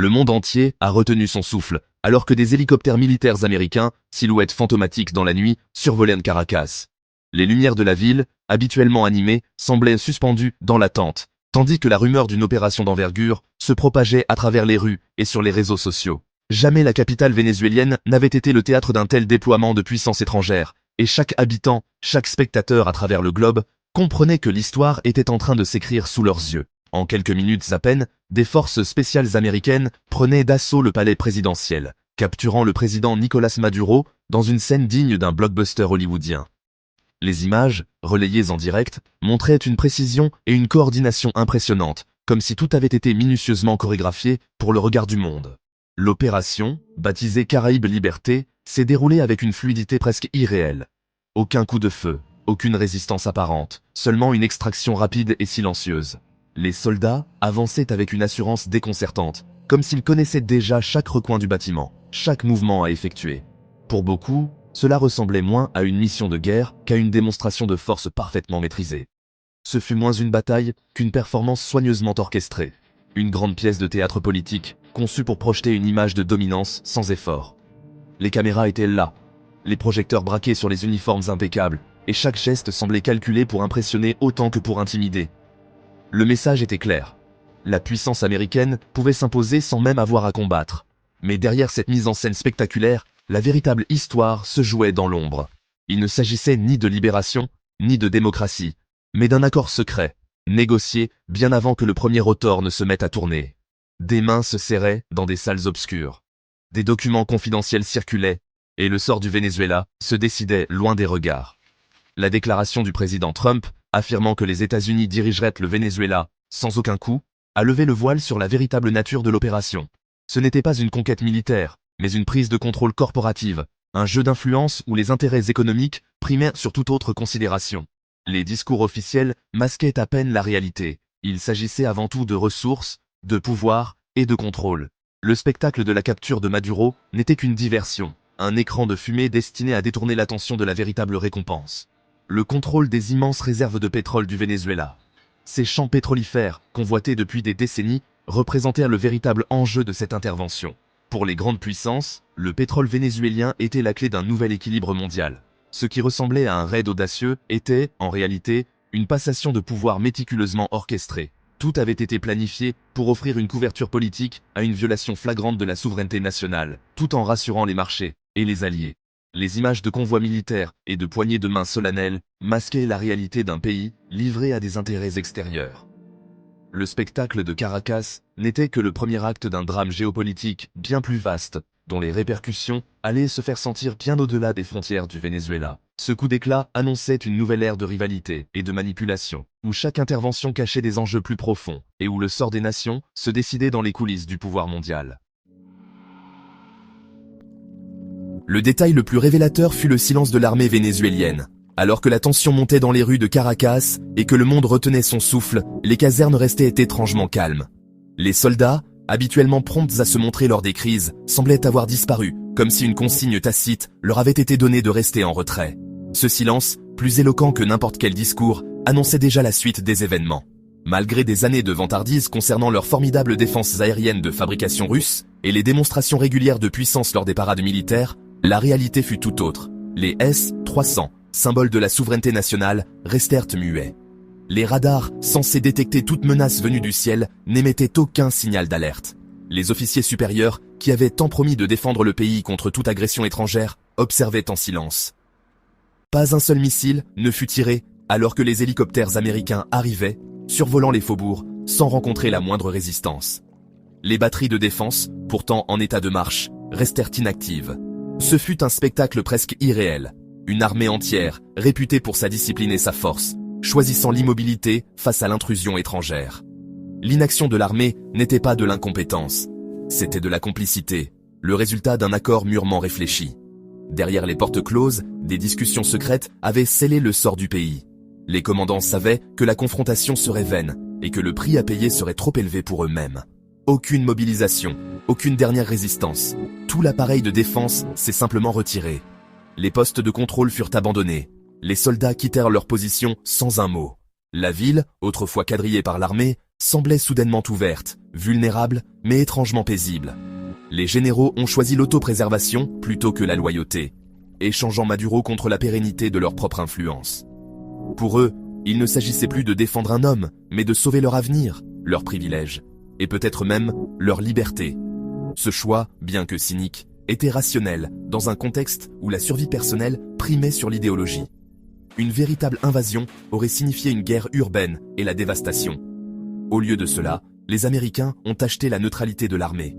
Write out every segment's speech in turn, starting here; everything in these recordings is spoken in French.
Le monde entier a retenu son souffle, alors que des hélicoptères militaires américains, silhouettes fantomatiques dans la nuit, survolaient Caracas. Les lumières de la ville, habituellement animées, semblaient suspendues dans l'attente, tandis que la rumeur d'une opération d'envergure se propageait à travers les rues et sur les réseaux sociaux. Jamais la capitale vénézuélienne n'avait été le théâtre d'un tel déploiement de puissances étrangères, et chaque habitant, chaque spectateur à travers le globe, comprenait que l'histoire était en train de s'écrire sous leurs yeux. En quelques minutes à peine, des forces spéciales américaines prenaient d'assaut le palais présidentiel, capturant le président Nicolás Maduro dans une scène digne d'un blockbuster hollywoodien. Les images, relayées en direct, montraient une précision et une coordination impressionnantes, comme si tout avait été minutieusement chorégraphié pour le regard du monde. L'opération, baptisée Caraïbes Liberté, s'est déroulée avec une fluidité presque irréelle. Aucun coup de feu, aucune résistance apparente, seulement une extraction rapide et silencieuse. Les soldats avançaient avec une assurance déconcertante, comme s'ils connaissaient déjà chaque recoin du bâtiment, chaque mouvement à effectuer. Pour beaucoup, cela ressemblait moins à une mission de guerre qu'à une démonstration de force parfaitement maîtrisée. Ce fut moins une bataille qu'une performance soigneusement orchestrée. Une grande pièce de théâtre politique, conçue pour projeter une image de dominance sans effort. Les caméras étaient là, les projecteurs braqués sur les uniformes impeccables, et chaque geste semblait calculé pour impressionner autant que pour intimider. Le message était clair. La puissance américaine pouvait s'imposer sans même avoir à combattre. Mais derrière cette mise en scène spectaculaire, la véritable histoire se jouait dans l'ombre. Il ne s'agissait ni de libération, ni de démocratie, mais d'un accord secret, négocié bien avant que le premier rotor ne se mette à tourner. Des mains se serraient dans des salles obscures. Des documents confidentiels circulaient, et le sort du Venezuela se décidait loin des regards. La déclaration du président Trump, affirmant que les États-Unis dirigeraient le Venezuela sans aucun coup, a levé le voile sur la véritable nature de l'opération. Ce n'était pas une conquête militaire, mais une prise de contrôle corporative, un jeu d'influence où les intérêts économiques primaient sur toute autre considération. Les discours officiels masquaient à peine la réalité. Il s'agissait avant tout de ressources, de pouvoir et de contrôle. Le spectacle de la capture de Maduro n'était qu'une diversion, un écran de fumée destiné à détourner l'attention de la véritable récompense. Le contrôle des immenses réserves de pétrole du Venezuela. Ces champs pétrolifères, convoités depuis des décennies, représentèrent le véritable enjeu de cette intervention. Pour les grandes puissances, le pétrole vénézuélien était la clé d'un nouvel équilibre mondial. Ce qui ressemblait à un raid audacieux était, en réalité, une passation de pouvoir méticuleusement orchestrée. Tout avait été planifié pour offrir une couverture politique à une violation flagrante de la souveraineté nationale, tout en rassurant les marchés et les alliés. Les images de convois militaires et de poignées de main solennelles masquaient la réalité d'un pays livré à des intérêts extérieurs. Le spectacle de Caracas n'était que le premier acte d'un drame géopolitique bien plus vaste, dont les répercussions allaient se faire sentir bien au-delà des frontières du Venezuela. Ce coup d'éclat annonçait une nouvelle ère de rivalité et de manipulation, où chaque intervention cachait des enjeux plus profonds, et où le sort des nations se décidait dans les coulisses du pouvoir mondial. Le détail le plus révélateur fut le silence de l'armée vénézuélienne. Alors que la tension montait dans les rues de Caracas et que le monde retenait son souffle, les casernes restaient étrangement calmes. Les soldats, habituellement prompts à se montrer lors des crises, semblaient avoir disparu, comme si une consigne tacite leur avait été donnée de rester en retrait. Ce silence, plus éloquent que n'importe quel discours, annonçait déjà la suite des événements. Malgré des années de vantardise concernant leurs formidables défenses aériennes de fabrication russe et les démonstrations régulières de puissance lors des parades militaires, la réalité fut tout autre. Les S-300, symboles de la souveraineté nationale, restèrent muets. Les radars, censés détecter toute menace venue du ciel, n'émettaient aucun signal d'alerte. Les officiers supérieurs, qui avaient tant promis de défendre le pays contre toute agression étrangère, observaient en silence. Pas un seul missile ne fut tiré alors que les hélicoptères américains arrivaient, survolant les faubourgs, sans rencontrer la moindre résistance. Les batteries de défense, pourtant en état de marche, restèrent inactives. Ce fut un spectacle presque irréel. Une armée entière, réputée pour sa discipline et sa force, choisissant l'immobilité face à l'intrusion étrangère. L'inaction de l'armée n'était pas de l'incompétence, c'était de la complicité, le résultat d'un accord mûrement réfléchi. Derrière les portes closes, des discussions secrètes avaient scellé le sort du pays. Les commandants savaient que la confrontation serait vaine et que le prix à payer serait trop élevé pour eux-mêmes. Aucune mobilisation, aucune dernière résistance. Tout l'appareil de défense s'est simplement retiré. Les postes de contrôle furent abandonnés. Les soldats quittèrent leur position sans un mot. La ville, autrefois quadrillée par l'armée, semblait soudainement ouverte, vulnérable, mais étrangement paisible. Les généraux ont choisi l'autopréservation plutôt que la loyauté, échangeant Maduro contre la pérennité de leur propre influence. Pour eux, il ne s'agissait plus de défendre un homme, mais de sauver leur avenir, leurs privilèges, et peut-être même leur liberté. Ce choix, bien que cynique, était rationnel dans un contexte où la survie personnelle primait sur l'idéologie. Une véritable invasion aurait signifié une guerre urbaine et la dévastation. Au lieu de cela, les Américains ont acheté la neutralité de l'armée.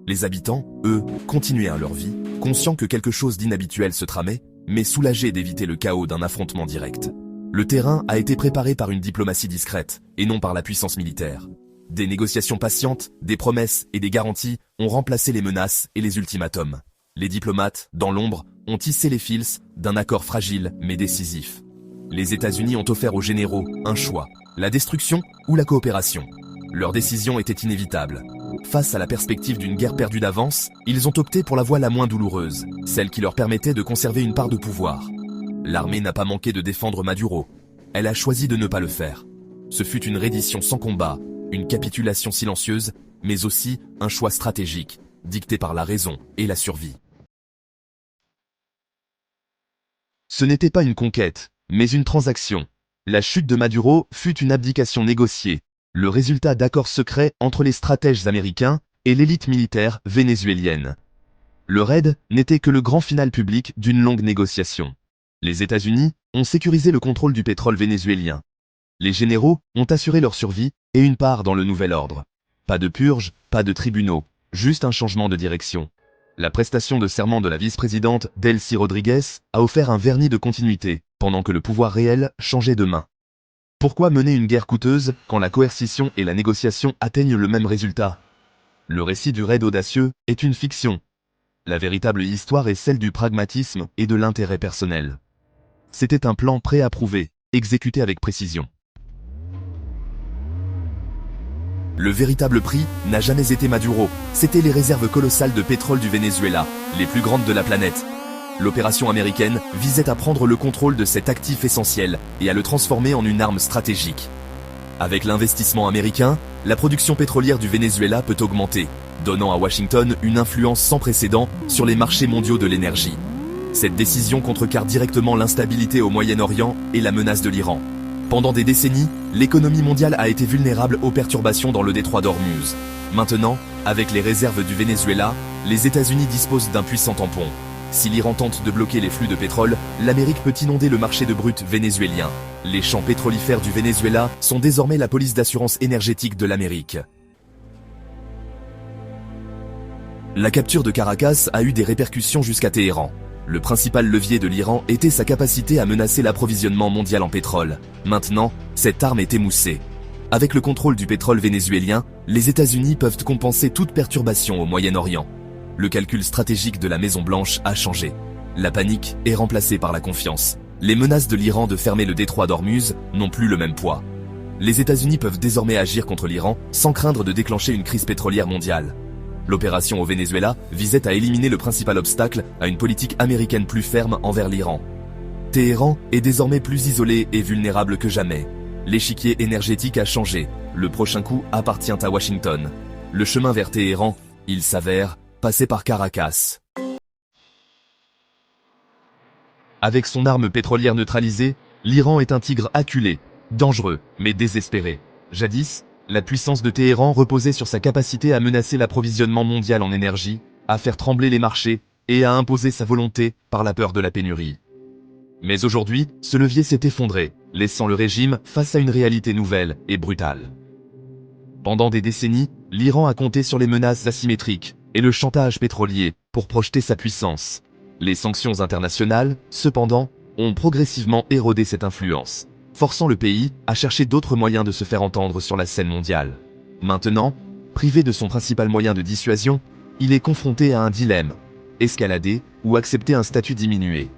Les habitants, eux, continuaient leur vie, conscients que quelque chose d'inhabituel se tramait, mais soulagés d'éviter le chaos d'un affrontement direct. Le terrain a été préparé par une diplomatie discrète, et non par la puissance militaire. Des négociations patientes, des promesses et des garanties ont remplacé les menaces et les ultimatums. Les diplomates, dans l'ombre, ont tissé les fils d'un accord fragile mais décisif. Les États-Unis ont offert aux généraux un choix, la destruction ou la coopération. Leur décision était inévitable. Face à la perspective d'une guerre perdue d'avance, ils ont opté pour la voie la moins douloureuse, celle qui leur permettait de conserver une part de pouvoir. L'armée n'a pas manqué de défendre Maduro. Elle a choisi de ne pas le faire. Ce fut une reddition sans combat, une capitulation silencieuse, mais aussi un choix stratégique, dicté par la raison et la survie. Ce n'était pas une conquête, mais une transaction. La chute de Maduro fut une abdication négociée, le résultat d'accords secrets entre les stratèges américains et l'élite militaire vénézuélienne. Le raid n'était que le grand final public d'une longue négociation. Les États-Unis ont sécurisé le contrôle du pétrole vénézuélien. Les généraux ont assuré leur survie et une part dans le nouvel ordre. Pas de purge, pas de tribunaux, juste un changement de direction. La prestation de serment de la vice-présidente Delcy Rodriguez a offert un vernis de continuité, pendant que le pouvoir réel changeait de main. Pourquoi mener une guerre coûteuse quand la coercition et la négociation atteignent le même résultat? Le récit du raid audacieux est une fiction. La véritable histoire est celle du pragmatisme et de l'intérêt personnel. C'était un plan préapprouvé, exécuté avec précision. Le véritable prix n'a jamais été Maduro, c'était les réserves colossales de pétrole du Venezuela, les plus grandes de la planète. L'opération américaine visait à prendre le contrôle de cet actif essentiel et à le transformer en une arme stratégique. Avec l'investissement américain, la production pétrolière du Venezuela peut augmenter, donnant à Washington une influence sans précédent sur les marchés mondiaux de l'énergie. Cette décision contrecarre directement l'instabilité au Moyen-Orient et la menace de l'Iran. Pendant des décennies, l'économie mondiale a été vulnérable aux perturbations dans le détroit d'Ormuz. Maintenant, avec les réserves du Venezuela, les États-Unis disposent d'un puissant tampon. Si l'Iran tente de bloquer les flux de pétrole, l'Amérique peut inonder le marché de brut vénézuélien. Les champs pétrolifères du Venezuela sont désormais la police d'assurance énergétique de l'Amérique. La capture de Caracas a eu des répercussions jusqu'à Téhéran. Le principal levier de l'Iran était sa capacité à menacer l'approvisionnement mondial en pétrole. Maintenant, cette arme est émoussée. Avec le contrôle du pétrole vénézuélien, les États-Unis peuvent compenser toute perturbation au Moyen-Orient. Le calcul stratégique de la Maison-Blanche a changé. La panique est remplacée par la confiance. Les menaces de l'Iran de fermer le détroit d'Ormuz n'ont plus le même poids. Les États-Unis peuvent désormais agir contre l'Iran sans craindre de déclencher une crise pétrolière mondiale. L'opération au Venezuela visait à éliminer le principal obstacle à une politique américaine plus ferme envers l'Iran. Téhéran est désormais plus isolé et vulnérable que jamais. L'échiquier énergétique a changé. Le prochain coup appartient à Washington. Le chemin vers Téhéran, il s'avère, passer par Caracas. Avec son arme pétrolière neutralisée, l'Iran est un tigre acculé, dangereux, mais désespéré. Jadis, la puissance de Téhéran reposait sur sa capacité à menacer l'approvisionnement mondial en énergie, à faire trembler les marchés et à imposer sa volonté par la peur de la pénurie. Mais aujourd'hui, ce levier s'est effondré, laissant le régime face à une réalité nouvelle et brutale. Pendant des décennies, l'Iran a compté sur les menaces asymétriques et le chantage pétrolier pour projeter sa puissance. Les sanctions internationales, cependant, ont progressivement érodé cette influence, forçant le pays à chercher d'autres moyens de se faire entendre sur la scène mondiale. Maintenant, privé de son principal moyen de dissuasion, il est confronté à un dilemme, escalader ou accepter un statut diminué.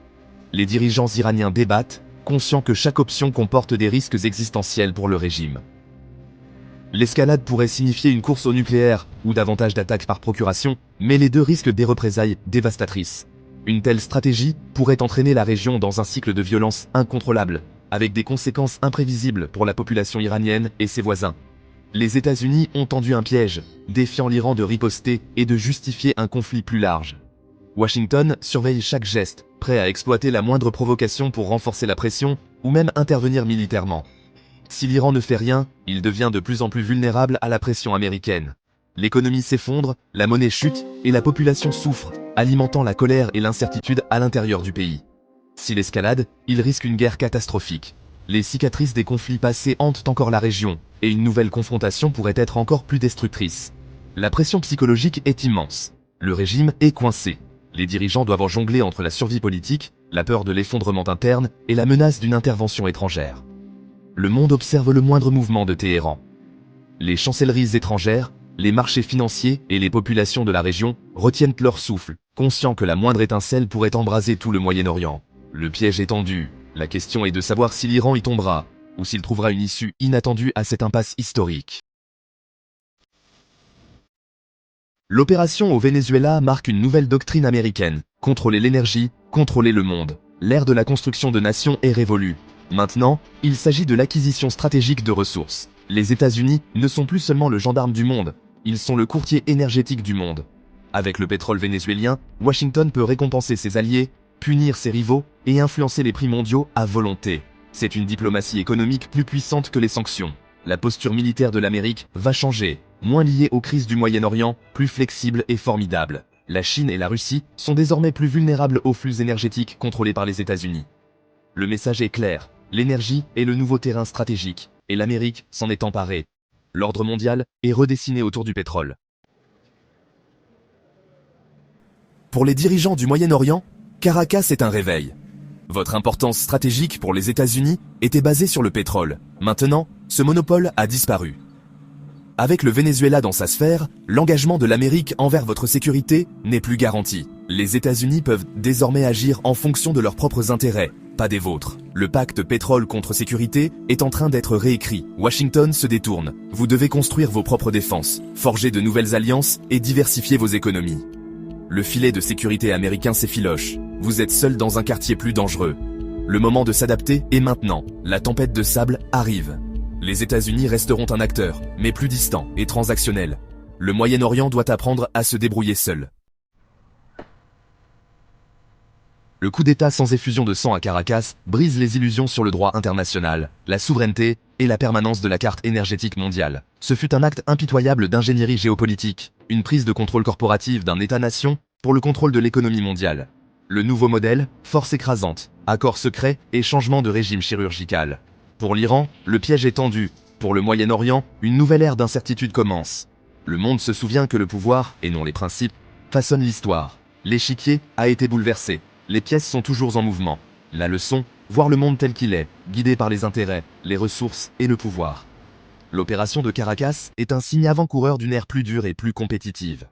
Les dirigeants iraniens débattent, conscients que chaque option comporte des risques existentiels pour le régime. L'escalade pourrait signifier une course au nucléaire ou davantage d'attaques par procuration, mais les deux risquent des représailles dévastatrices. Une telle stratégie pourrait entraîner la région dans un cycle de violence incontrôlable, avec des conséquences imprévisibles pour la population iranienne et ses voisins. Les États-Unis ont tendu un piège, défiant l'Iran de riposter et de justifier un conflit plus large. Washington surveille chaque geste, prêt à exploiter la moindre provocation pour renforcer la pression ou même intervenir militairement. Si l'Iran ne fait rien, il devient de plus en plus vulnérable à la pression américaine. L'économie s'effondre, la monnaie chute et la population souffre, alimentant la colère et l'incertitude à l'intérieur du pays. S'il escalade, il risque une guerre catastrophique. Les cicatrices des conflits passés hantent encore la région, et une nouvelle confrontation pourrait être encore plus destructrice. La pression psychologique est immense. Le régime est coincé. Les dirigeants doivent jongler entre la survie politique, la peur de l'effondrement interne et la menace d'une intervention étrangère. Le monde observe le moindre mouvement de Téhéran. Les chancelleries étrangères, les marchés financiers et les populations de la région retiennent leur souffle, conscients que la moindre étincelle pourrait embraser tout le Moyen-Orient. Le piège est tendu. La question est de savoir si l'Iran y tombera, ou s'il trouvera une issue inattendue à cette impasse historique. L'opération au Venezuela marque une nouvelle doctrine américaine. Contrôler l'énergie, contrôler le monde. L'ère de la construction de nations est révolue. Maintenant, il s'agit de l'acquisition stratégique de ressources. Les États-Unis ne sont plus seulement le gendarme du monde, ils sont le courtier énergétique du monde. Avec le pétrole vénézuélien, Washington peut récompenser ses alliés, punir ses rivaux et influencer les prix mondiaux à volonté. C'est une diplomatie économique plus puissante que les sanctions. La posture militaire de l'Amérique va changer, moins liée aux crises du Moyen-Orient, plus flexible et formidable. La Chine et la Russie sont désormais plus vulnérables aux flux énergétiques contrôlés par les États-Unis. Le message est clair, l'énergie est le nouveau terrain stratégique, et l'Amérique s'en est emparée. L'ordre mondial est redessiné autour du pétrole. Pour les dirigeants du Moyen-Orient, Caracas est un réveil. Votre importance stratégique pour les États-Unis était basée sur le pétrole. Maintenant, ce monopole a disparu. Avec le Venezuela dans sa sphère, l'engagement de l'Amérique envers votre sécurité n'est plus garanti. Les États-Unis peuvent désormais agir en fonction de leurs propres intérêts, pas des vôtres. Le pacte pétrole contre sécurité est en train d'être réécrit. Washington se détourne. Vous devez construire vos propres défenses, forger de nouvelles alliances et diversifier vos économies. Le filet de sécurité américain s'effiloche. Vous êtes seul dans un quartier plus dangereux. Le moment de s'adapter est maintenant. La tempête de sable arrive. Les États-Unis resteront un acteur, mais plus distant et transactionnel. Le Moyen-Orient doit apprendre à se débrouiller seul. Le coup d'État sans effusion de sang à Caracas brise les illusions sur le droit international, la souveraineté et la permanence de la carte énergétique mondiale. Ce fut un acte impitoyable d'ingénierie géopolitique, une prise de contrôle corporative d'un État-nation pour le contrôle de l'économie mondiale. Le nouveau modèle, force écrasante, accord secret et changement de régime chirurgical. Pour l'Iran, le piège est tendu. Pour le Moyen-Orient, une nouvelle ère d'incertitude commence. Le monde se souvient que le pouvoir, et non les principes, façonne l'histoire. L'échiquier a été bouleversé. Les pièces sont toujours en mouvement. La leçon, voir le monde tel qu'il est, guidé par les intérêts, les ressources et le pouvoir. L'opération de Caracas est un signe avant-coureur d'une ère plus dure et plus compétitive.